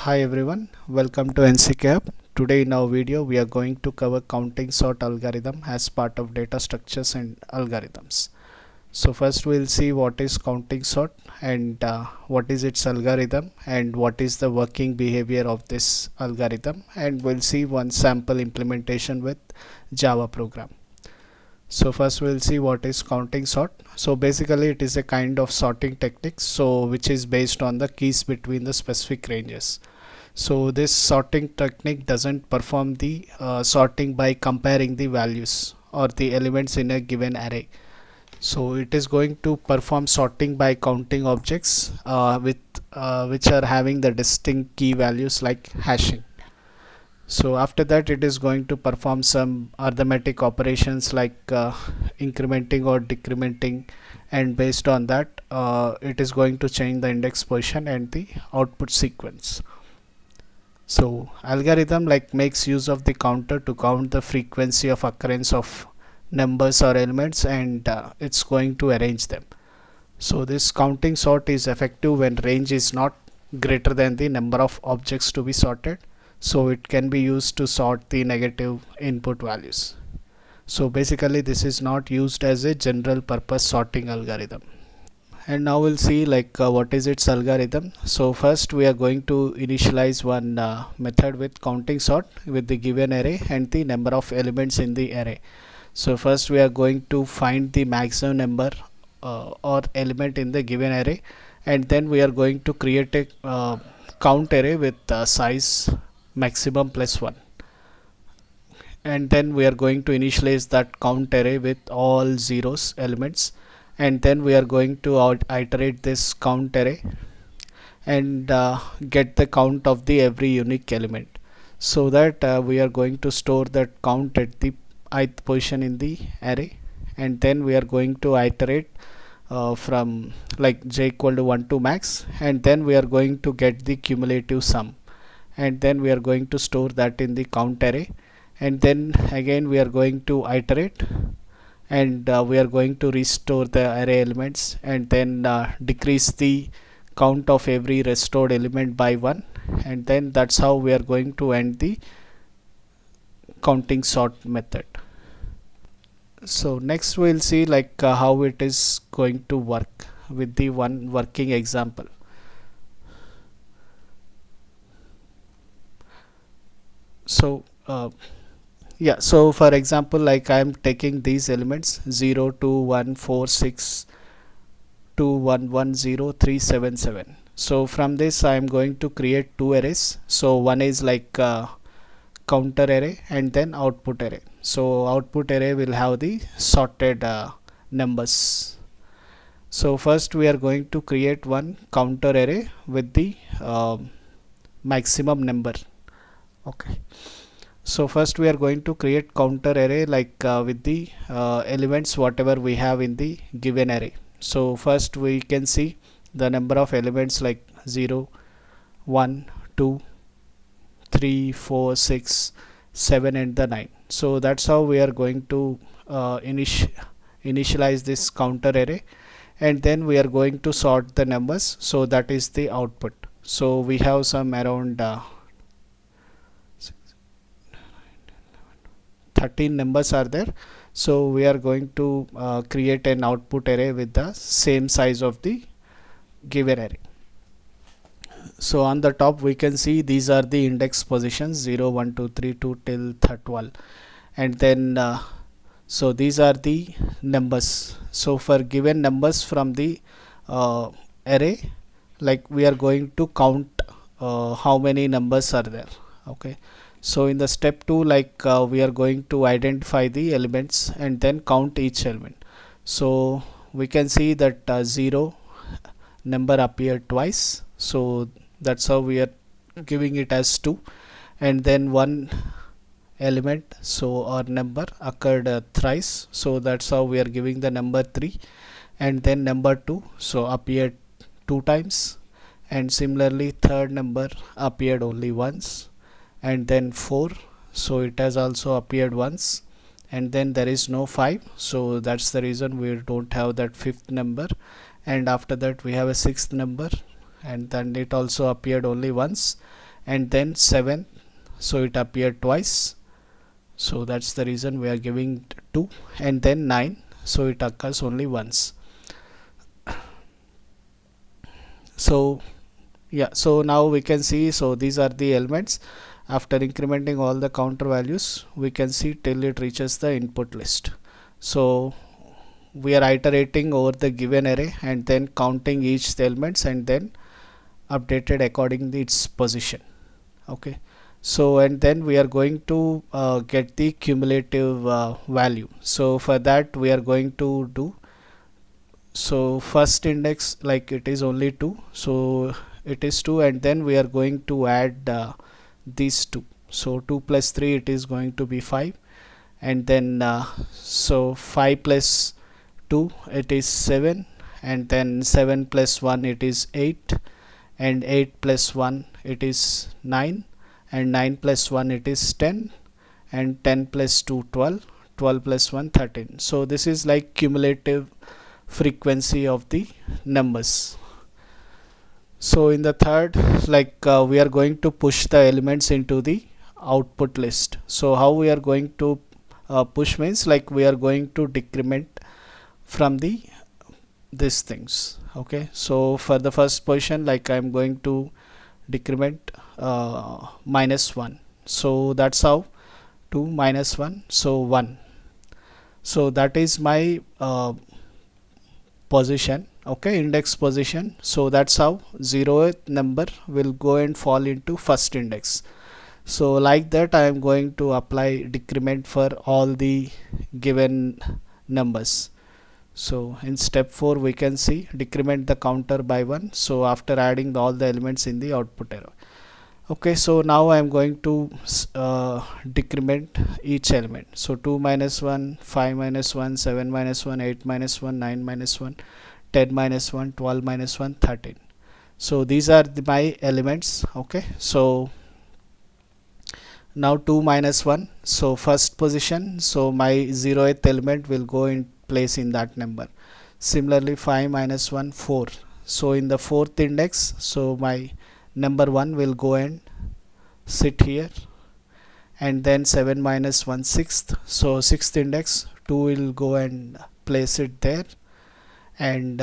Hi everyone, welcome to NCCAP. Today in our video we are going to cover counting sort algorithm as part of data structures and algorithms. So first we'll see what is counting sort and what is its algorithm and what is the working behavior of this algorithm, and we'll see one sample implementation with Java program. So first we'll see what is counting sort. So basically it is a kind of sorting technique which is based on the keys between the specific ranges. So this sorting technique doesn't perform the sorting by comparing the values or the elements in a given array. So it is going to perform sorting by counting objects which are having the distinct key values like hashing. So after that it is going to perform some arithmetic operations like incrementing or decrementing, and based on that it is going to change the index position and the output sequence. So algorithm makes use of the counter to count the frequency of occurrence of numbers or elements, and it's going to arrange them. So this counting sort is effective when range is not greater than the number of objects to be sorted. So it can be used to sort the negative input values. So basically this is not used as a general purpose sorting algorithm. And now we'll see what is its algorithm. So first we are going to initialize one method with counting sort with the given array and the number of elements in the array. So first we are going to find the maximum number or element in the given array, and then we are going to create a count array with size maximum plus 1, and then we are going to initialize that count array with all zeros elements, and then we are going to iterate this count array and get the count of the every unique element, so that we are going to store that count at the ith position in the array, and then we are going to iterate from j equal to 1 to max, and then we are going to get the cumulative sum, and then we are going to store that in the count array, and then again we are going to iterate, and we are going to restore the array elements, and then decrease the count of every restored element by 1, and then that's how we are going to end the counting sort method. So next we'll see how it is going to work with the one working example. So so for example, I am taking these elements 0 2 1 4 6 2 1 1 0 3 7 7. So from this I am going to create two arrays. So one is counter array and then output array. So output array will have the sorted numbers. So first we are going to create one counter array with the maximum number. Okay, so first we are going to create counter array with the elements whatever we have in the given array. So first we can see the number of elements like 0 1 2 3 4 6 7 and the 9. So that's how we are going to initialize this counter array, and then we are going to sort the numbers, so that is the output. So we have some around 13 numbers are there. So we are going to create an output array with the same size of the given array. So on the top we can see these are the index positions 0 1 2 3 2 till 12, and then so these are the numbers. So for given numbers from the array, we are going to count how many numbers are there. Okay, so in the step 2 we are going to identify the elements and then count each element. So we can see that 0 number appeared twice, so that's how we are giving it as 2, and then one element or number occurred thrice, so that's how we are giving the number 3, and then number 2 appeared 2 times, and similarly third number appeared only once, and then 4, so it has also appeared once, and then there is no 5, so that's the reason we don't have that fifth number, and after that we have a sixth number, and then it also appeared only once, and then 7, so it appeared twice, so that's the reason we are giving 2, and then 9, so it occurs only once. So yeah, so now we can see, so these are the elements. After incrementing all the counter values, we can see till it reaches the input list. So we are iterating over the given array and then counting each elements and then updated according to its position. Okay, so and then we are going to get the cumulative value. So for that we are going to do, so first index, like it is only 2, so it is 2, and then we are going to add these 2, so 2 plus 3 it is going to be 5, and then so 5 plus 2 it is 7, and then 7 plus 1 it is 8, and 8 plus 1 it is 9, and 9 plus 1 it is 10, and 10 plus 2 12, 12 plus 1 13. So this is like cumulative frequency of the numbers. So in the third, like we are going to push the elements into the output list. So how we are going to push means, like we are going to decrement from the these things. Okay, so for the first position, like I'm going to decrement -1, so that's how 2 minus 1, so 1, so that is my position, okay, index position. So that's how 0th number will go and fall into first index. So like that I am going to apply decrement for all the given numbers. So in step 4 we can see decrement the counter by 1, so after adding all the elements in the output array. Okay, so now I am going to decrement each element. So 2 minus 1, 5 minus 1, 7 minus 1, 8 minus 1, 9 minus 1, 10 minus 1, 12 minus 1, 13. So these are my elements. Okay, so now 2 minus 1, so first position, so my 0th element will go in place in that number. Similarly 5 minus 1, 4, so in the 4th index, so my number 1 will go and sit here, and then 7 minus 1, 6th, so 6th index, 2 will go and place it there, and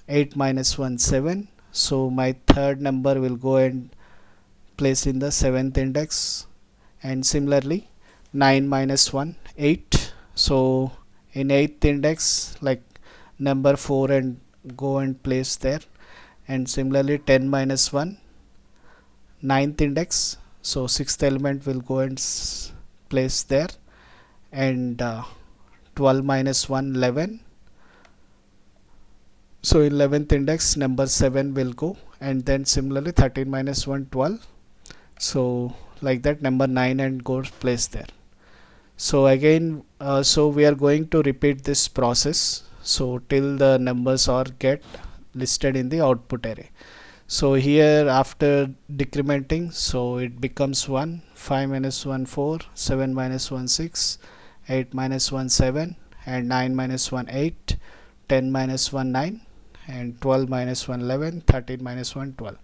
8 minus 1, 7, so my third number will go and place in the 7th index, and similarly 9 minus 1, 8, so in 8th index, like number 4 and go and place there, and similarly 10 minus 1, 9th index, so 6th element will go and place there, and 12 minus 1, 11, so in 11th index number 7 will go, and then similarly 13 minus 1, 12, so like that number 9 and go place there. So again so we are going to repeat this process, so till the numbers are get listed in the output array. So here after decrementing, so it becomes 1, 5 minus 1, 4, 7 minus 1, 6, 8 minus 1, 7, and 9 minus 1, 8, 10 minus 1, 9, and 12 minus 1, 11, 13 minus 1, 12.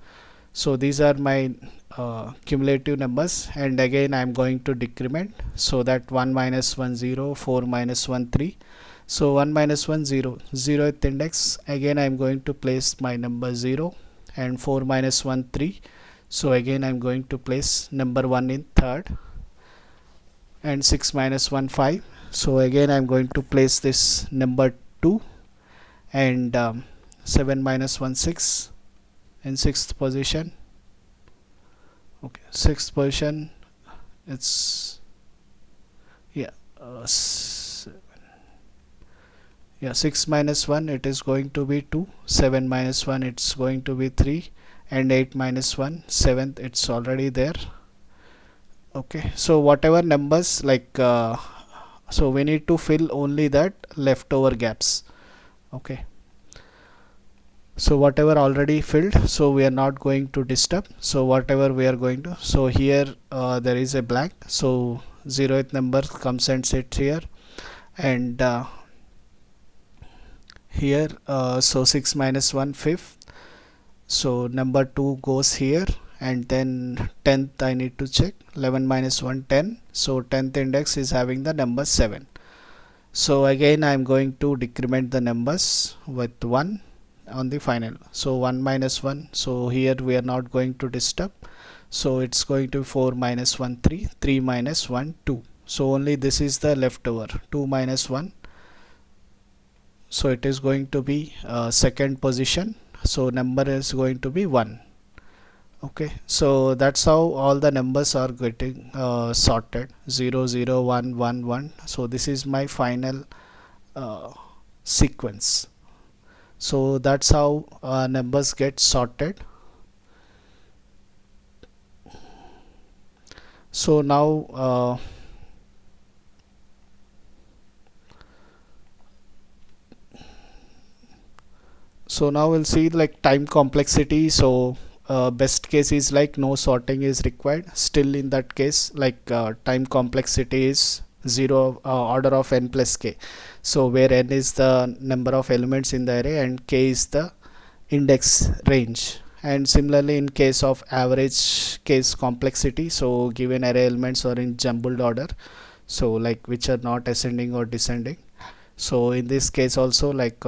So these are my cumulative numbers, and again I am going to decrement, so that 1 minus 1, 0, 4 minus 1, 3. So 1 minus 1, 0, 0th index, again I am going to place my number 0, and 4 minus 1, 3, so again I am going to place number 1 in third, and 6 minus 1, 5, so again I am going to place this number 2, and 7 minus 1, 6 in 6th position. Okay, 6th position, it's yeah 6 minus 1 it is going to be 2, 7 minus 1 it's going to be 3, and 8 minus 1, 7th it's already there. Okay, so whatever numbers, like so we need to fill only that leftover gaps. Okay, so whatever already filled, so we are not going to disturb. So whatever we are going to, so here there is a blank, so 0th number comes and sits here, and here so 6 minus 1, 5th, so number 2 goes here, and then 10th I need to check. 11 minus 1, 10. So 10th index is having the number 7. So again I am going to decrement the numbers with 1 on the final. So 1 minus 1, so here we are not going to disturb, so it's going to 4 minus 1, 3, 3 minus 1, 2. So only this is the leftover, 2 minus 1, so it is going to be second position, so number is going to be 1. Okay, so that's how all the numbers are getting sorted, 0 0 1 1 1. So this is my final sequence. So that's how numbers get sorted. So now we'll see like time complexity. So best case is like no sorting is required. Still in that case, like time complexity is 0 order of n plus k. So where n is the number of elements in the array and k is the index range. And similarly in case of average case complexity, so given array elements are in jumbled order, so like which are not ascending or descending. So in this case also like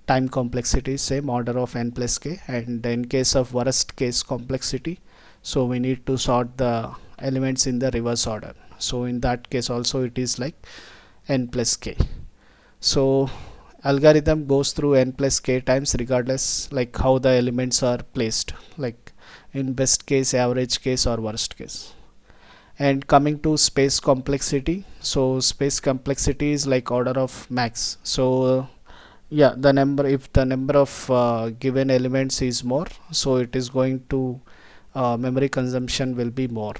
time complexity is same, order of n plus k. And in case of worst case complexity, so we need to sort the elements in the reverse order. So in that case also it is like n plus k. So algorithm goes through n plus k times regardless like how the elements are placed, like in best case, average case or worst case. And coming to space complexity, so space complexity is like order of max. So yeah, the number, if the number of given elements is more, so it is going to memory consumption will be more.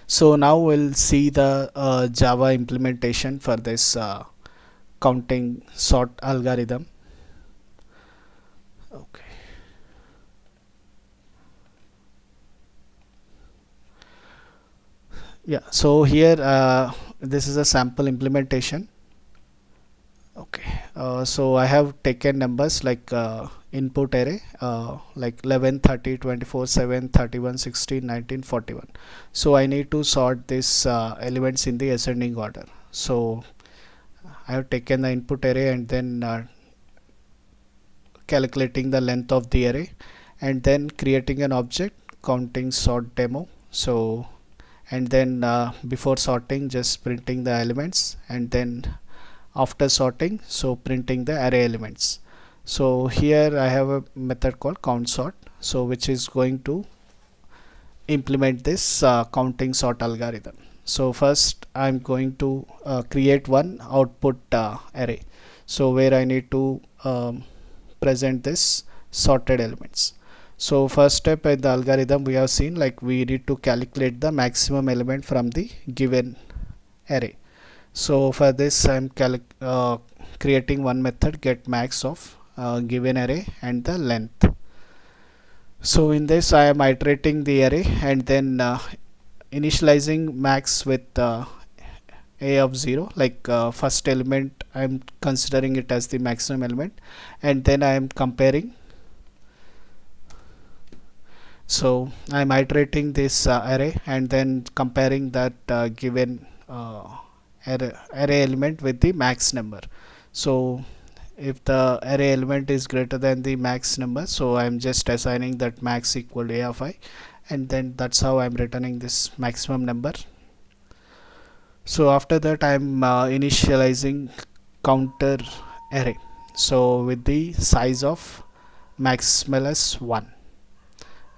So now we'll see the Java implementation for this counting sort algorithm. Okay. Yeah, so here this is a sample implementation. Okay, so I have taken numbers like input array like 11 30 24 7 31 16 19 41. So I need to sort these elements in the ascending order. So I have taken the input array and then calculating the length of the array and then creating an object counting sort demo. So and then before sorting just printing the elements, and then after sorting so printing the array elements. So here I have a method called count sort, so which is going to implement this counting sort algorithm. So first I'm going to create one output array, so where I need to present this sorted elements. So first step in the algorithm we have seen like we need to calculate the maximum element from the given array. So for this I'm creating one method get max of given array and the length. So in this I am iterating the array and then initializing max with a of 0, like first element I am considering it as the maximum element, and then I am comparing. So I am iterating this array and then comparing that given array element with the max number. So if the array element is greater than the max number, so I am just assigning that max equal to a of I, and then that's how I am returning this maximum number. So after that I am initializing counter array, so with the size of maximal as 1,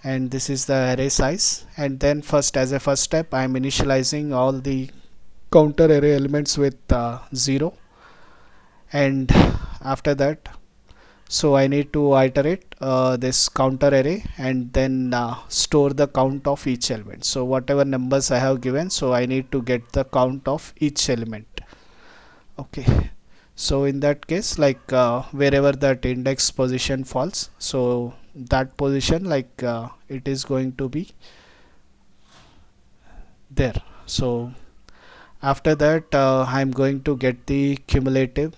and this is the array size. And then first, as a first step, I am initializing all the counter array elements with 0, and after that so I need to iterate this counter array and then store the count of each element. So whatever numbers I have given, so I need to get the count of each element. Okay, so in that case like wherever that index position falls, so that position like it is going to be there. So after that I'm going to get the cumulative,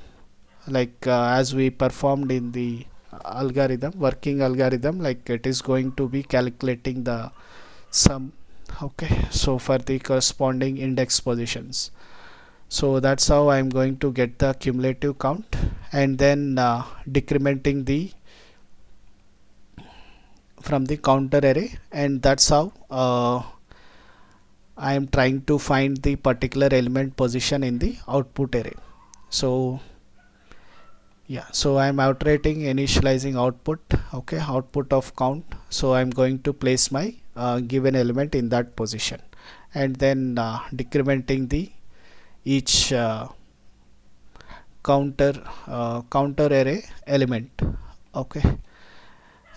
like as we performed in the algorithm, working algorithm, like it is going to be calculating the sum. Okay, so for the corresponding index positions. So that's how I'm going to get the cumulative count, and then decrementing the from the counter array, and that's how I am trying to find the particular element position in the output array. So yeah, so I'm iterating initializing output. Okay, output of count. So I'm going to place my given element in that position, and then decrementing the each counter array element. Okay,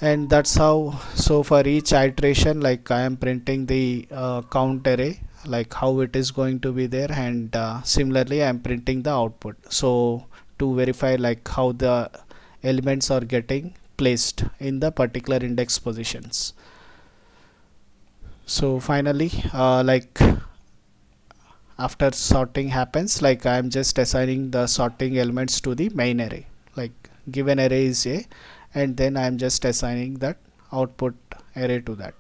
and that's how. So for each iteration, like I am printing the count array, like how it is going to be there, and similarly I am printing the output, so to verify like how the elements are getting placed in the particular index positions. So finally like after sorting happens, like I am just assigning the sorting elements to the main array, like given array is A, and then I am just assigning that output array to that.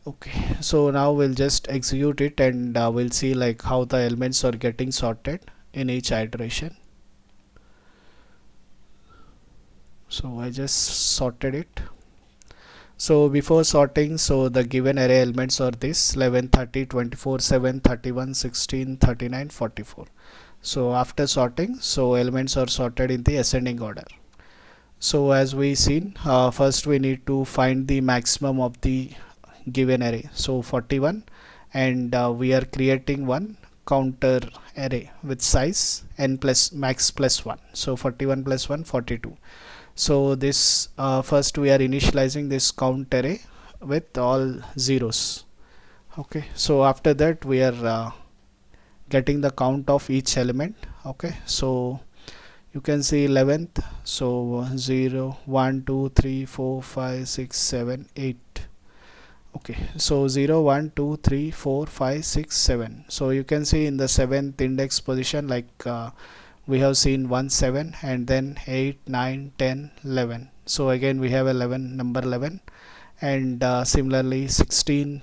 Okay, so now we'll just execute it, and we'll see like how the elements are getting sorted in each iteration. So I just sorted it. So before sorting, so the given array elements are this 11, 30, 24, 7, 31, 16, 39, 44. So after sorting, so elements are sorted in the ascending order. So as we seen, first we need to find the maximum of the given array, so 41, and we are creating one counter array with size n plus max plus 1, so 41 plus 1 42. So this first we are initializing this count array with all zeros. Okay, so after that we are getting the count of each element. Okay, so you can see 11th, so 0 1 2 3 4 5 6 7 8. Okay, so 0 1 2 3 4 5 6 7. So you can see in the 7th index position, like we have seen 1 7, and then 8 9 10 11. So again we have 11, number 11, and similarly 16,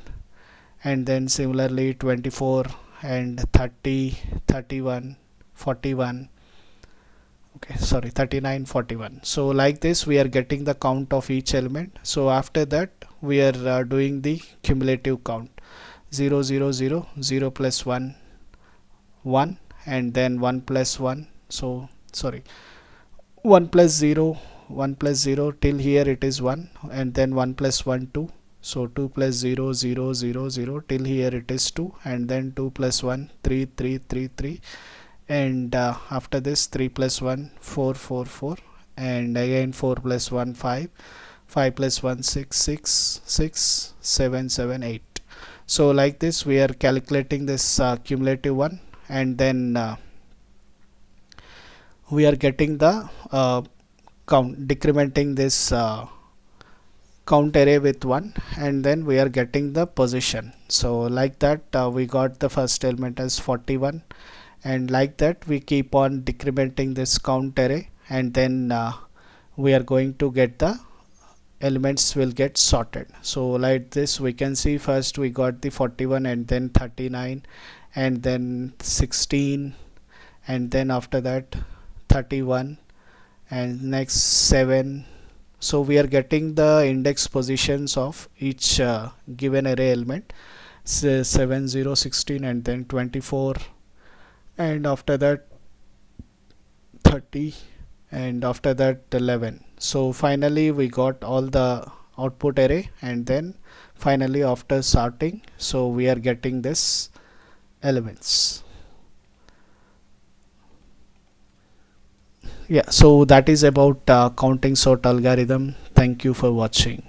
and then similarly 24, and 30 31 41. Okay, sorry, 39 41. So like this we are getting the count of each element. So after that we are doing the cumulative count, 0 0 0 0 plus 1 1, and then 1 plus 1, so sorry, 1 plus 0 1 plus 0 till here it is 1, and then 1 plus 1 2, so 2 plus 0 0 0 0 till here it is 2, and then 2 plus 1 3 3 3 3, and after this 3 plus 1 4 4 4, and again 4 plus 1 5, 5 plus 1 6 6 6 7 7 8. So like this we are calculating this cumulative one, and then we are getting the count, decrementing this count array with 1, and then we are getting the position. So like that we got the first element as 41, and like that we keep on decrementing this count array, and then we are going to get the elements will get sorted. So like this we can see first we got the 41, and then 39, and then 16, and then after that 31, and next 7. So we are getting the index positions of each given array element, say 7 0 16, and then 24, and after that 30, and after that 11. So finally we got all the output array, and then finally after sorting, so we are getting this elements. Yeah, so that is about counting sort algorithm. Thank you for watching.